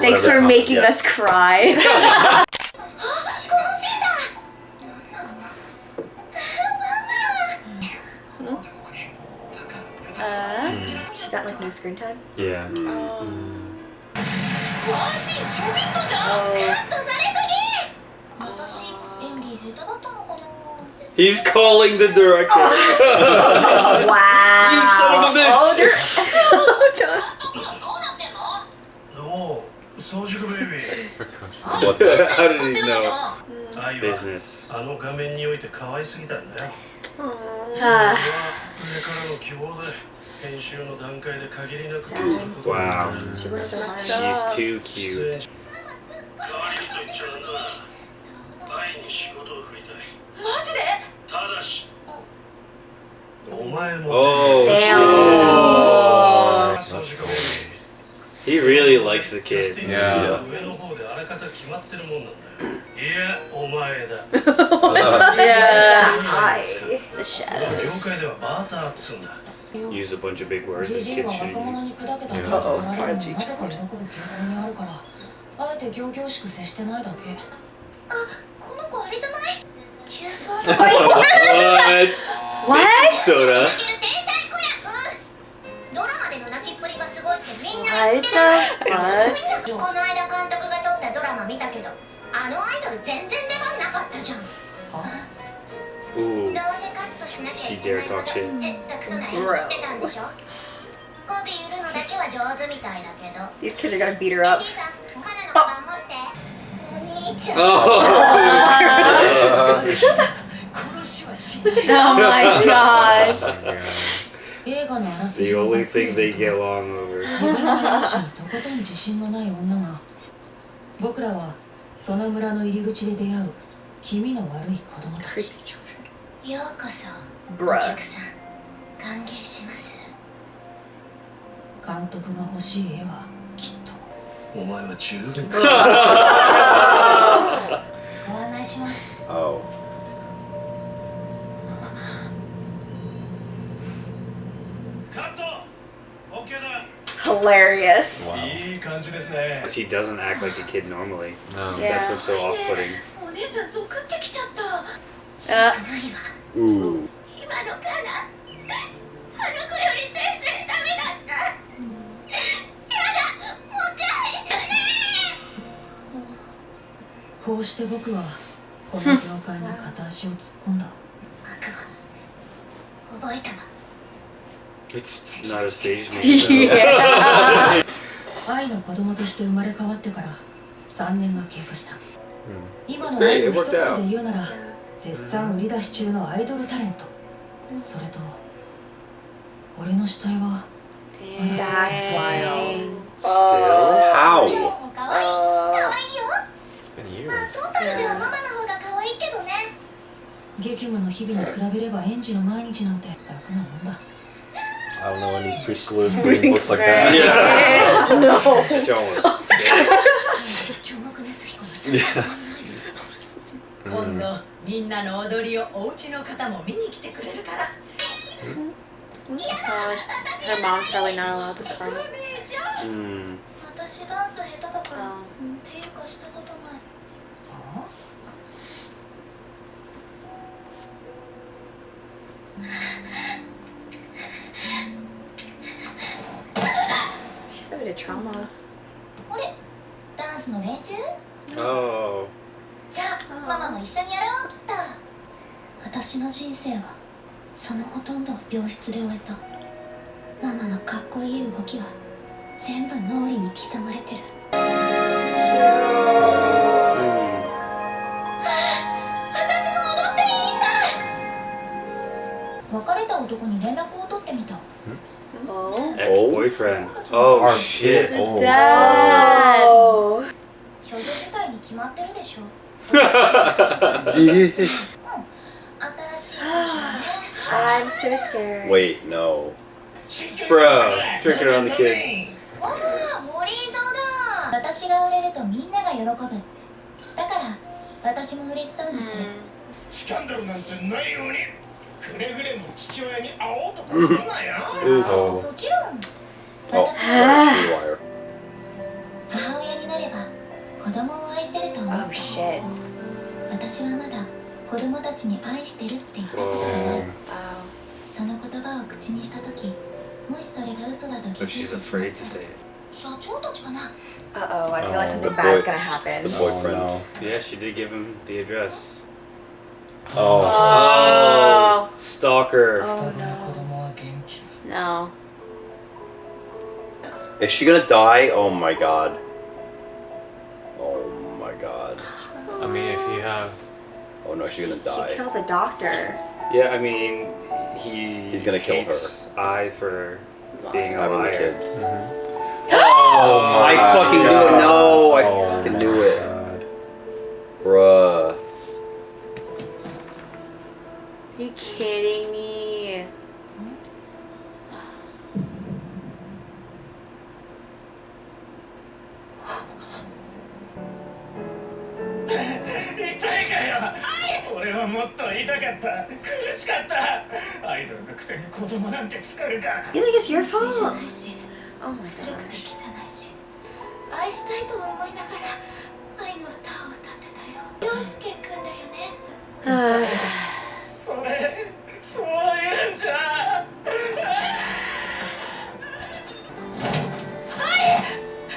Thanks for making us cry. She got like no screen time? Yeah. He's calling the director. Wow. You son of a bitch. Oh, God. What the? How did he know? Business. Wow. She's too cute. Oh, shit. He really likes the kid. Yeah. Yeah. The shadows. Use a bunch of big words that kids should use. Uh-oh, prodigy. What? Soda. Ooh. She dare talk shit. These kids are gonna beat her up. Oh my gosh. The only thing they get along over. Creepy children. Bruh. Oh. Hilarious. Wow. He doesn't act like a kid normally. No. Yeah. That's what's so off-putting. Ooh. こうして僕はこの業界に片足を突っ込んだ。 It's not a stage name. Yeah. 愛の子供として生まれ変わってから3年が経過した。今の It's great. 愛を It 一 worked 言 out. で言うなら絶賛売り出し中のアイドルタレント。それと俺の死体は That's wild. Still? How? It's been years. 激務の日々に比べれば園児の毎日なんて楽なもんだ。 I don't know any preschoolers reading books like that. Yeah. No. John was. 今度みんなの踊りをお家の方も見に来てくれるから。 Gosh, her mom's probably not allowed to come. Mm. She's a bit of trauma. Oh. じゃあママも一緒にやろうっと。私の人生はそのほとんどを病室で終えた。ママのかっこいい動きは全部脳裏に刻まれてる。私も踊っていいんだ。別れた男に連絡を取ってみた。 Ex-boyfriend. Oh shit. Oh. Dad. 少女自体に決まってるでしょ。 I'm so scared. Wait, no. Bro, tricking around the kids. わあ、森井蔵だ。私が売れるとみんなが喜ぶ。だから私も嬉しそうにする。スキャンダルなんてないようにくれぐれも父親に会おうとかするなよ。Oh. もちろん。 Oh. 私は Haywire. 母親になりゃ子供を愛せると思った。 Oh shit. 私はまだ子供たちに愛してるって言ったことがない。 Oh. その言葉を口にした時、もしそれが嘘だと気 But づい she's てしまっ afraid to た say it. 社長たちかな。 Uh-oh, I feel like something the bad's boy- gonna happen. The boyfriend. Oh, Yeah, she did give him the address. no. Oh. Oh, stalker. Oh 双子の子 no. 供は元気。 No. Is she gonna die? Oh my god. Oh my god. I mean, if you have Oh no, she's gonna She die. killed the doctor. Yeah, I mean, he's gonna kill hates I for being a Having the liar. kids. Oh, I fucking knew it. No, I Oh fucking knew it. Bruh. Are you kidding me?「痛いかよ」俺はもっと痛かった苦しかったアイドルのくせに子供なんて作るか You think it's your 純粋じゃな fault? いし、 Oh my 古くて gosh. 汚いし、愛したいと思いながら愛の歌を歌ってたよ。陽介くんだよね。そういうんじゃ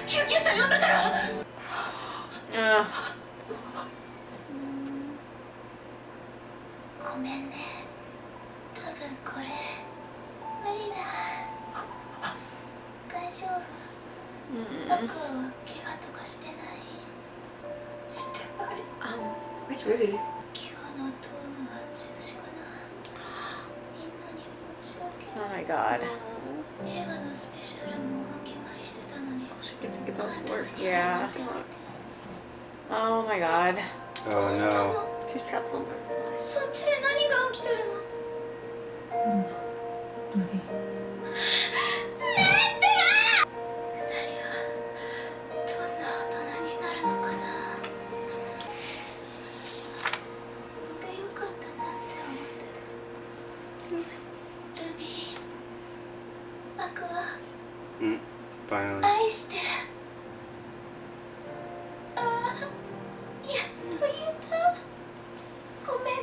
救急車呼んだから。 Ugh. ごめんね。多分これ無理だ。大丈夫。僕は怪我とかしてない。してない。Where's Ruby? 今日のドームは中止かな。みんなに申し訳 Oh ない。 my god. 映画のスペシャルもお決まりしてたのに。 Should get those work. Yeah. Oh my god. Oh no. She's trapped on the そっちで何が起きてるの？ルビー、二人はどんな大人になるのかな。私は産んでよかったなって思ってた。ルビー、僕は Finally. 愛してる。ああ、やっと言えた。ごめんね。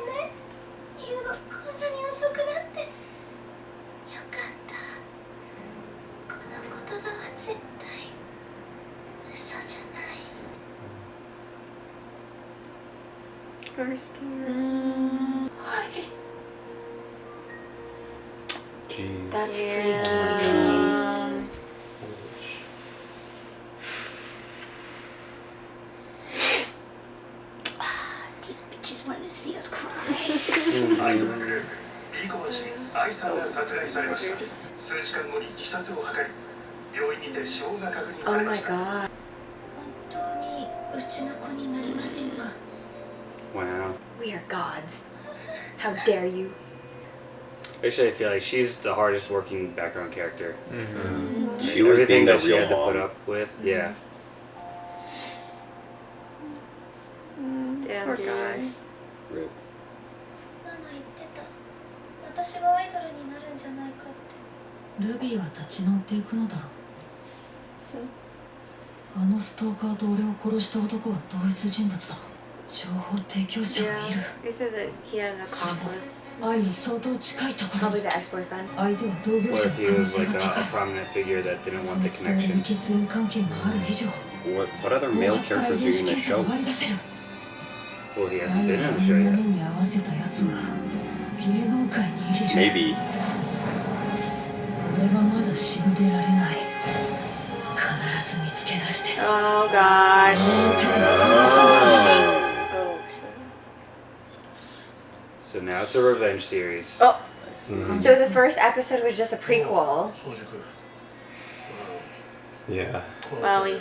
言うのこんなに遅くなって。よかった。この言葉は絶対嘘じゃない。 First time. はい。 Jeez. That's Damn. freaky. These bitches wanted to see us cry. アイドルグループ B コマシ愛さんが殺害されました数時間後に自殺を図り病院にて死亡が確認さ Oh れま my した god. 本当にうちの子になりませんか？ Wow. We are gods. How dare you? Actually, I feel like she's the hardest working background character. She was Everything being the that she real had to put mom. up with. Yeah. Damn, Poor dude. guy. Rip. ママ言ってた。私がアイドルになるんじゃないかって。ルビーは立ち直っていくのだろう。あのストーカーと俺を殺した男は同一人物だ。情報提供者がい Yeah. る。 You said that he had an accomplice. 愛に相当近いところ Probably に the ex-boyfriend. 相手は同業 What 者 if の he 可能 was 性 like が a 高い。 prominent figure that didn't そ want の the 伝える connection? 血縁関係がある以上 What other 毛 male 髪から characters 遺 are 伝子 you 検 gonna 査を show? 割り出せる。 Well, he 愛 hasn't been を in あ the ん show な目 yet. に合わせた奴が芸能界にいる。 Maybe. 俺はまだ死んでられない。必ず見つけ出して。 Oh gosh. Oh. So now it's a revenge series. Oh. So the first episode was just a prequel. 早熟 Yeah. Well, we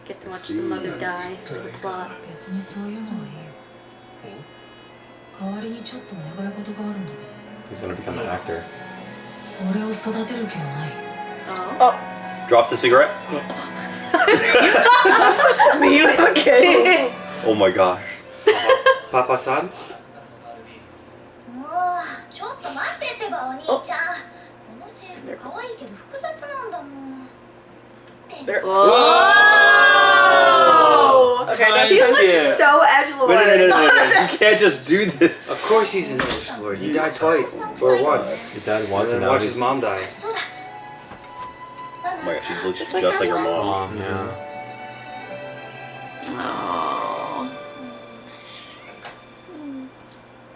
get to watch the mother die for the plot. 別にそういうのはいいよ。代わりにちょっとお願い事があるんだけ He's gonna become an actor. ど。俺を育てる気はない。 Oh. Drops the cigarette. Me? Okay. Oh my gosh. Papa-san? もうちょっと待ってってばお兄ちゃん。この制服可愛いけど複雑なんだもん。 Whoa. Okay. Nice. He looks Yeah. so edgelord. No. You can't just do this. Of course he's an edgelord. He died twice. Or once. He died once And and then now watch he's his mom die. Oh my gosh, she looks just like like her her mom. mom, yeah. Oh.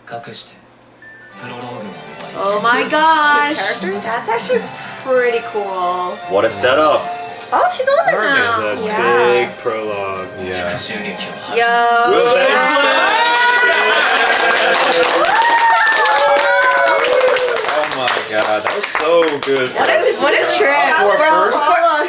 隠してプロローグを奪い Oh my gosh. That's actually pretty cool. What a setup. Oh, she's older There's now. a Yeah. big prologue. Yeah. 復讐劇を始め Yo. Oh my god, that was so good. What a trip. For a Bro, first- hold on.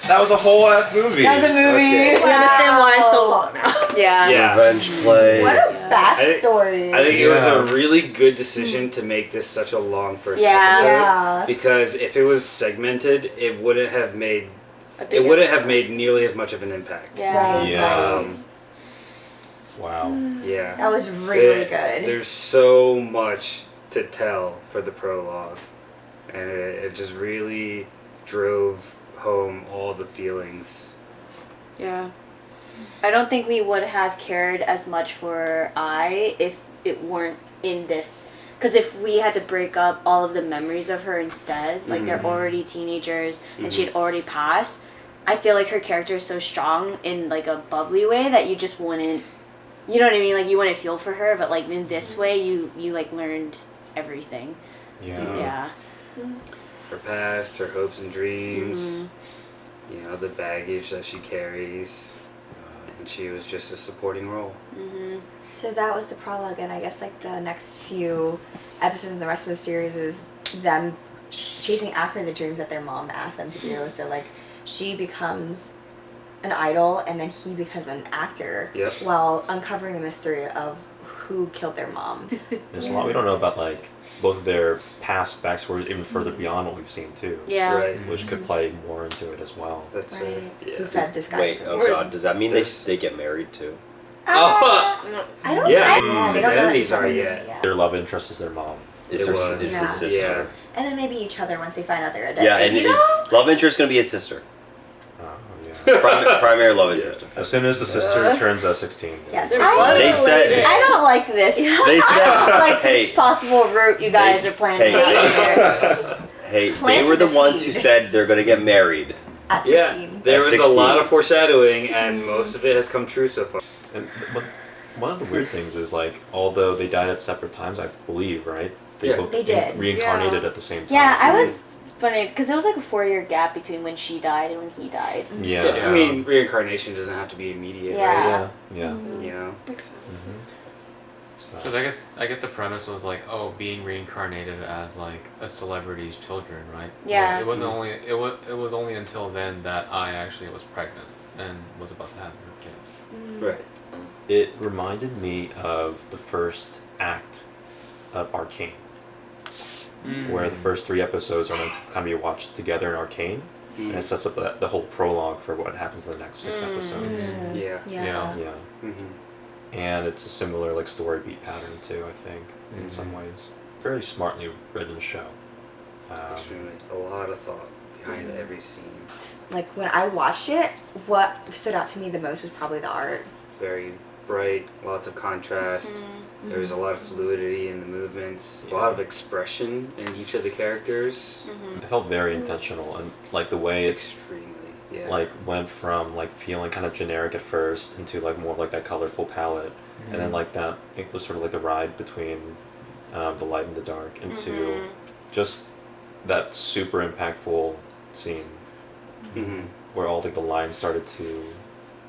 That was a whole ass movie. That was a movie. Okay. We understand why it's so long now. Yeah. Yeah. Revenge play. What a backstory. I think it was Yeah. a really good decision to make this such a long first Yeah. episode. Yeah. Because if it was segmented, it wouldn't have made nearly as much of an impact. Yeah. Right. Yeah. Um, Wow. yeah. That was really It- good. There's so much to tell for the prologue, and it just really drove home all the feelings. Yeah. I don't think we would have cared as much for I if it weren't in this. Because if we had to break up all of the memories of her instead, like they're already teenagers and she had already passed, I feel like her character is so strong in like a bubbly way that you just wouldn't, you know what I mean? Like you wouldn't feel for her, but like in this way you like learned everything. Yeah. Yeah. Her past, her hopes and dreams, you know, the baggage that she carries, and she was just a supporting role. So that was the prologue, and I guess like the next few episodes and the rest of the series is them chasing after the dreams that their mom asked them to do. So like she becomes an idol, and then he becomes an actor Yep. while uncovering the mystery of who killed their mom. There's a lot we don't know about like both of their past backstories, even further beyond what we've seen too. Yeah. Right. Which could play more into it as well. That's Right. yeah. Who fed this guy? Wait, for oh me. god, does that mean they There's- get married too? Oh, I don't Yeah, know. the They don't know enemies each are other's, yet. yeah. Their love interest is their mom. Is It her, was. is Yeah. his sister? Yeah. And then maybe each other once they find out they're a Yeah, and you know? love interest is gonna be his sister. Oh yeah. Primary love interest. As soon as the sister turns 16. Yes. They said. I don't like this. They said. I don't like hey, this possible route you guys are planning. hey, hey, they Planted were the the ones seed. who said they're gonna get married. At yeah. 16. There At was a 16. lot of foreshadowing, and most of it has come true so far. And one of the weird things is like, although they died at separate times, I believe, right? Yeah. both They did. reincarnated Yeah. at the same time. Yeah, I was funny because it was like a 4-year gap between when she died and when he died. Yeah. I mean, reincarnation doesn't have to be immediate, Yeah. Yeah. right? You know? Makes sense. So, Because I guess the premise was like, oh, being reincarnated as like a celebrity's children, right? Yeah. Well, it wasn't only it was only until then that I actually was pregnant and was about to have her kids. Right. it reminded me of the first act of Arcane, where the first 3 episodes are meant to kind of be watched together in Arcane, and it sets up the whole prologue for what happens in the next 6 episodes. Yeah. Yeah. Mm-hmm. And it's a similar like story beat pattern too, I think, in some ways. Very smartly written show. Extremely. A lot of thought behind every scene. Like when I watched it, what stood out to me the most was probably the art. Very bright, lots of contrast. There's a lot of fluidity in the movements, a lot of expression in each of the characters. It felt very intentional, and like the way it Extremely, yeah. like went from like feeling kind of generic at first into like more of like that colorful palette, and then like that it was sort of like a ride between the light and the dark into just that super impactful scene where all like the lines started to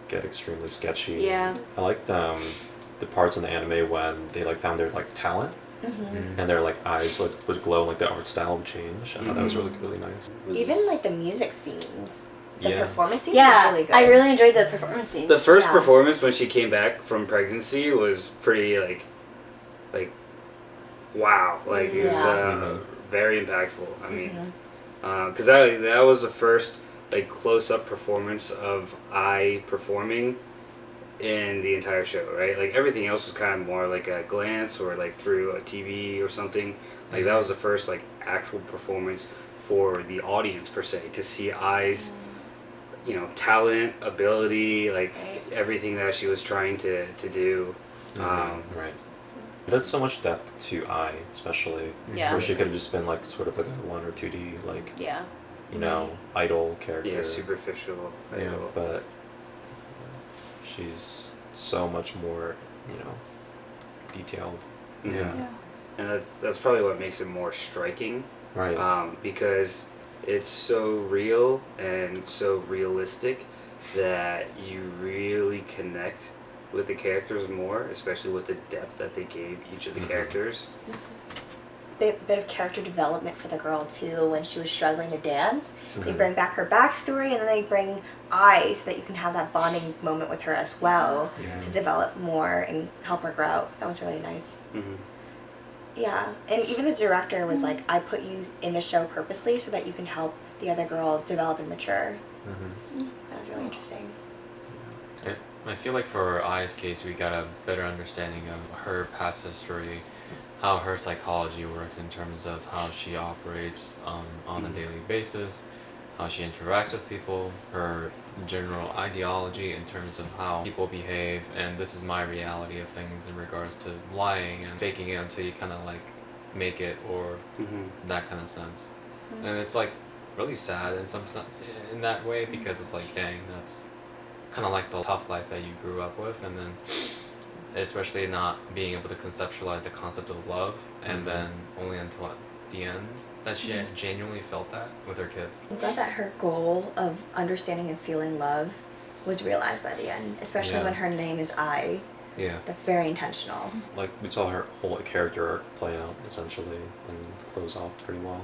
get extremely sketchy. Yeah. I liked the parts in the anime when they like found their like talent and their like eyes would glow and like the art style would change. I thought that was really nice. Even like the music scenes, the Yeah. performance scenes Yeah, were really good. I really enjoyed the performance scenes. The first Yeah. performance when she came back from pregnancy was pretty like wow, like it was Yeah. very impactful. I mean, because that was the first like close up performance of I performing in the entire show, right? Like everything else was kind of more like a glance or like through a TV or something. Like that was the first like actual performance for the audience per se, to see I's talent, ability, like Right. everything that she was trying to do. Right. It had so much depth to I, especially. Yeah. Where she could have just been like sort of like a 1 or 2D, like, Yeah. idol character. Yeah, superficial. Yeah. idol. But she's so much more, detailed. Yeah. And that's probably what makes it more striking. Right. Because it's so real and so realistic that you really connect with the characters more, especially with the depth that they gave each of the characters. Bit of character development for the girl too when she was struggling to dance. They bring back her backstory and then they bring I so that you can have that bonding moment with her as well to develop more and help her grow. That was really nice. Yeah, and even the director was like, I put you in the show purposely so that you can help the other girl develop and mature. That was really interesting. I feel like for Ai's case, we got a better understanding of her past history, how her psychology works in terms of how she operates on a daily basis, how she interacts with people, her general ideology in terms of how people behave, and this is my reality of things in regards to lying and faking it until you kind of like make it, or that kind of sense. And it's like really sad in that way, because it's like, dang, that's kind of like the tough life that you grew up with, and then especially not being able to conceptualize the concept of love, and then only until the end that she genuinely felt that with her kids. I'm glad that her goal of understanding and feeling love was realized by the end, especially when her name is I. Yeah. That's very intentional. Like, we saw her whole character arc play out, essentially, and close off pretty well.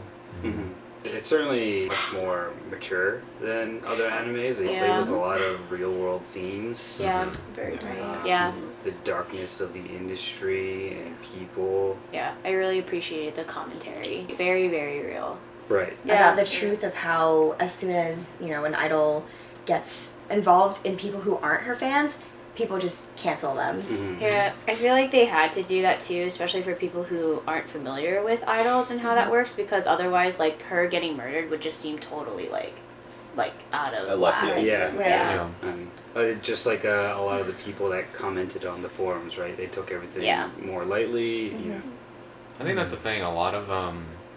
It's certainly much more mature than other animes. They play with a lot of real world themes. Yeah. Very right. Yeah. The darkness of the industry and people. Yeah, I really appreciated the commentary. Very, very real. Right. About the truth of how as soon as, an idol gets involved in people who aren't her fans, people just cancel them. Yeah, I feel like they had to do that too, especially for people who aren't familiar with idols and how that works, because otherwise, like, her getting murdered would just seem totally like out of whack. Yeah. Just like a lot of the people that commented on the forums, right? They took everything more lightly. I think that's the thing. A lot of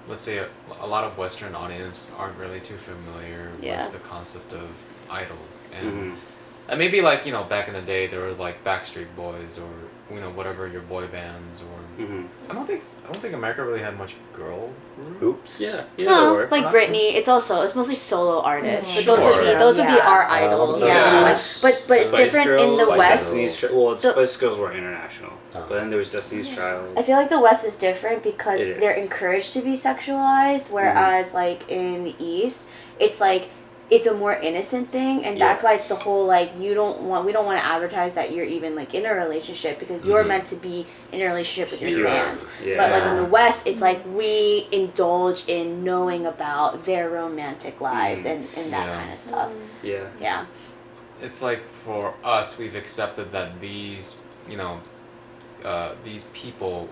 let's say a lot of Western audience aren't really too familiar with the concept of idols, and maybe like back in the day there were like Backstreet Boys or whatever your boy bands, or I don't think America really had much girl groups. No, like Britney, it's mostly solo artists, but those would be our idols. But it's Spice different Girls, in the like West. Spice Girls were international, but then there was Destiny's Child. I feel like the West is different because It is. they're encouraged to be sexualized, whereas like in the East, it's like it's a more innocent thing, and that's why it's the whole like we don't want to advertise that you're even like in a relationship, because you're meant to be in a relationship with your fans. But like in the West, it's like we indulge in knowing about their romantic lives and that kind of stuff. Yeah. It's like for us, we've accepted that these these people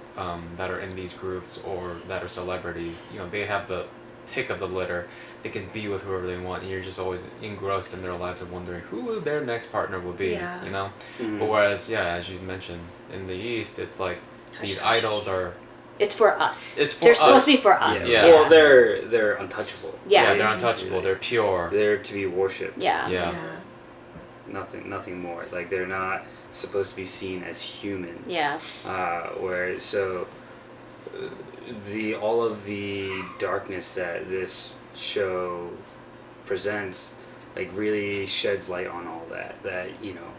that are in these groups or that are celebrities, they have the pick of the litter. They can be with whoever they want, and you're just always engrossed in their lives and wondering who their next partner will be. But whereas, as you mentioned, in the East, it's like these idols are. It's for us. They're supposed to be for us. Well, they're untouchable. They're untouchable. They're pure. They're to be worshipped. Yeah. Nothing more. Like, they're not supposed to be seen as human. All of the darkness that this show presents like really sheds light on all that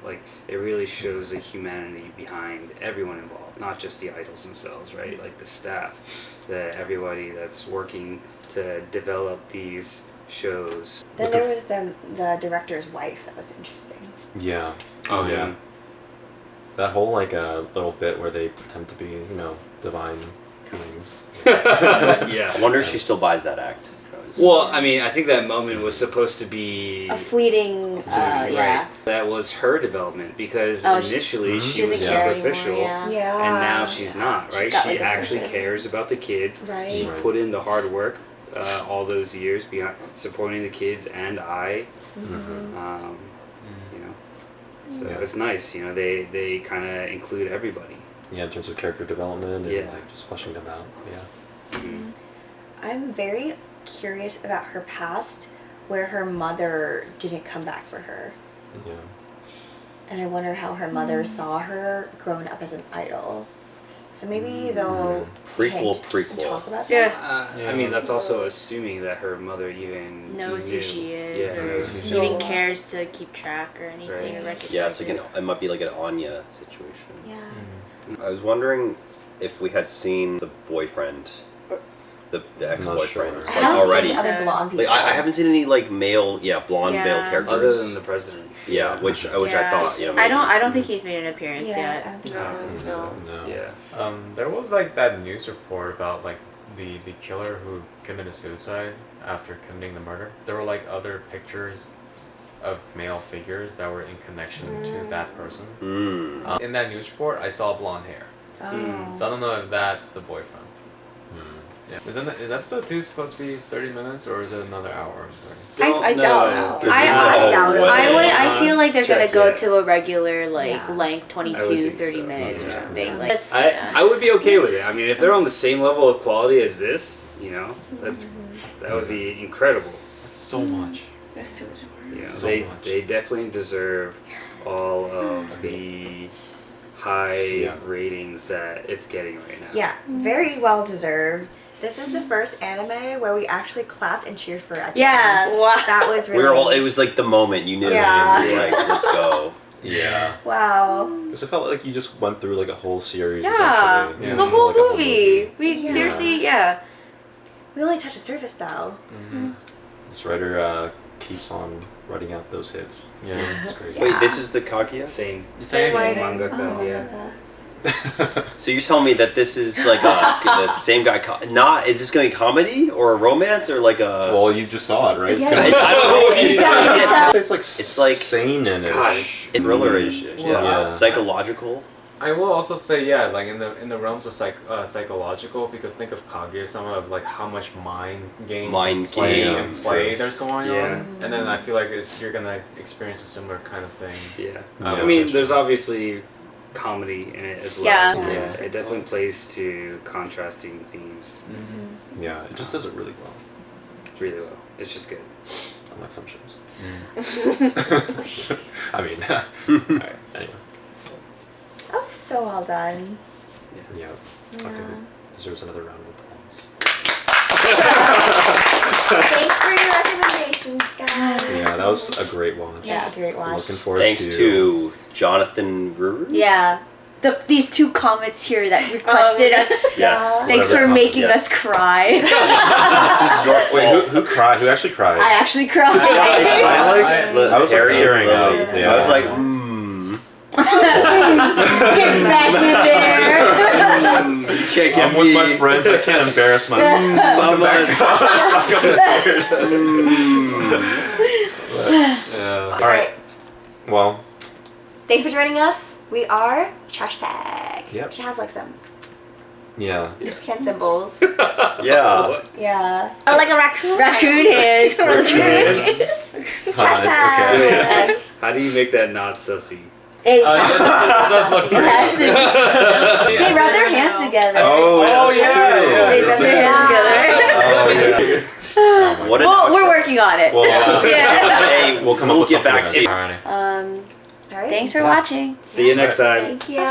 like it really shows the humanity behind everyone involved, not just the idols themselves, right? Like the staff, everybody that's working to develop these shows. Then there was the director's wife. That was interesting. That whole like little bit where they pretend to be divine beings. I wonder if she still buys that act. Well, I mean, I think that moment was supposed to be a fleeting right? That was her development, because initially she was superficial, and now she's not, right? She actually cares about the kids. She put in the hard work all those years behind supporting the kids and I. You know, so it's nice. You know, they kind of include everybody. Yeah, in terms of character development and Yeah. like just fleshing them out. Yeah. I'm very curious about her past, where her mother didn't come back for her, Yeah. and I wonder how her mother saw her growing up as an idol. So maybe they'll Prequel, hint prequel. and talk about Yeah. that. I mean, that's also assuming that her mother even knows knew. who she is, Yeah, or knows who she even is. cares to keep track or anything, Right. or recognize. Yeah, it's like it might be like an Anya situation. Yeah. I was wondering if we had seen the boyfriend, the ex-boyfriend, sure. like I haven't already. seen other blonde people. Like I haven't seen any like male, blonde male Yeah. characters. Other than the president. Yeah, which I Yeah. thought, you know. I don't think he's made an appearance Yeah, yet. I don't think No. so. No. Yeah. There was like that news report about like the killer who committed suicide after committing the murder. There were like other pictures of male figures that were in connection to that person. In that news report, I saw blonde hair. Oh. So I don't know if that's the boyfriend. Yeah. Is episode 2 supposed to be 30 minutes or is it another hour? I doubt it. No. I doubt it. way. I feel like they're gonna Check go it. to a regular Yeah. length, I 22, would think 30 so. minutes or Yeah. something. Yeah. Like, I would be okay with it. I mean, if they're on the same level of quality as this, you know, that would be incredible. That's so much. That's so much You know, So they much. they definitely deserve all of the high ratings that it's getting right now. Yeah, very well deserved. This is the first anime where we actually clapped and cheered for it. At the Yeah. end. Wow. That was really. We were all. It was like the moment you knew. Yeah. You were like, let's go. Yeah. Wow. Because it felt like you just went through like a whole series. Yeah, Essentially. it's a whole Like movie. We Yeah. seriously, yeah. We only touched the surface though. This writer keeps on writing out those hits. Yeah. It's crazy. Wait, this is the Kaguya? Same. Same mangaka. Yeah. So you're telling me that this is like the same guy? Is this going to be comedy or a romance or like a? Well, you just saw it, right? Yeah. I don't know what you said. It's like sane-ish. Gosh. It's thriller-ish. Yeah. Psychological. I will also say, yeah, like in the realms of psychological, because think of Kaguya-sama of like how much mind games, Mind play game, and play yes. there's going Yeah. on, and then I feel like you're gonna experience a similar kind of thing. Yeah. Yeah. I mean, there's obviously comedy in it as well. Yeah. It definitely plays to contrasting themes Yeah, it just does it really well. really well. It's just good. Unlike some shows. I mean, alright, anyway. That was so well done. Yeah. Yeah. Okay, deserves another round of applause. Thanks for your recommendations, guys. Yeah, that was a great watch. Yeah, it's a great watch. Looking forward Thanks to Jonathan Ruru. Yeah. These two comments here that requested us. Yes. Thanks whatever for making yes. us cry. Wait, who cried? Who actually cried? I actually cried. I was like tearing up. Yeah. I was like, Get back in there. you can't get I'm with my friends. I can't embarrass my so much. Yeah. All right. Well, Thanks for joining us. We are Trash Pack. Yep. We should have like some yeah. hand symbols. Yeah. Yeah. Or like a raccoon. Raccoon hands. Trash Pack. Okay. How do you make that not sussy? It, It does look it pretty. has to be. They rub their hands together. Oh, yeah. They rub their hands together. Oh, my What a Well, we're working on it. Well, Yeah. Hey, We'll come up with get something back then. to you. Alrighty. All right. Thanks for watching. See you next time. Thank you. Bye.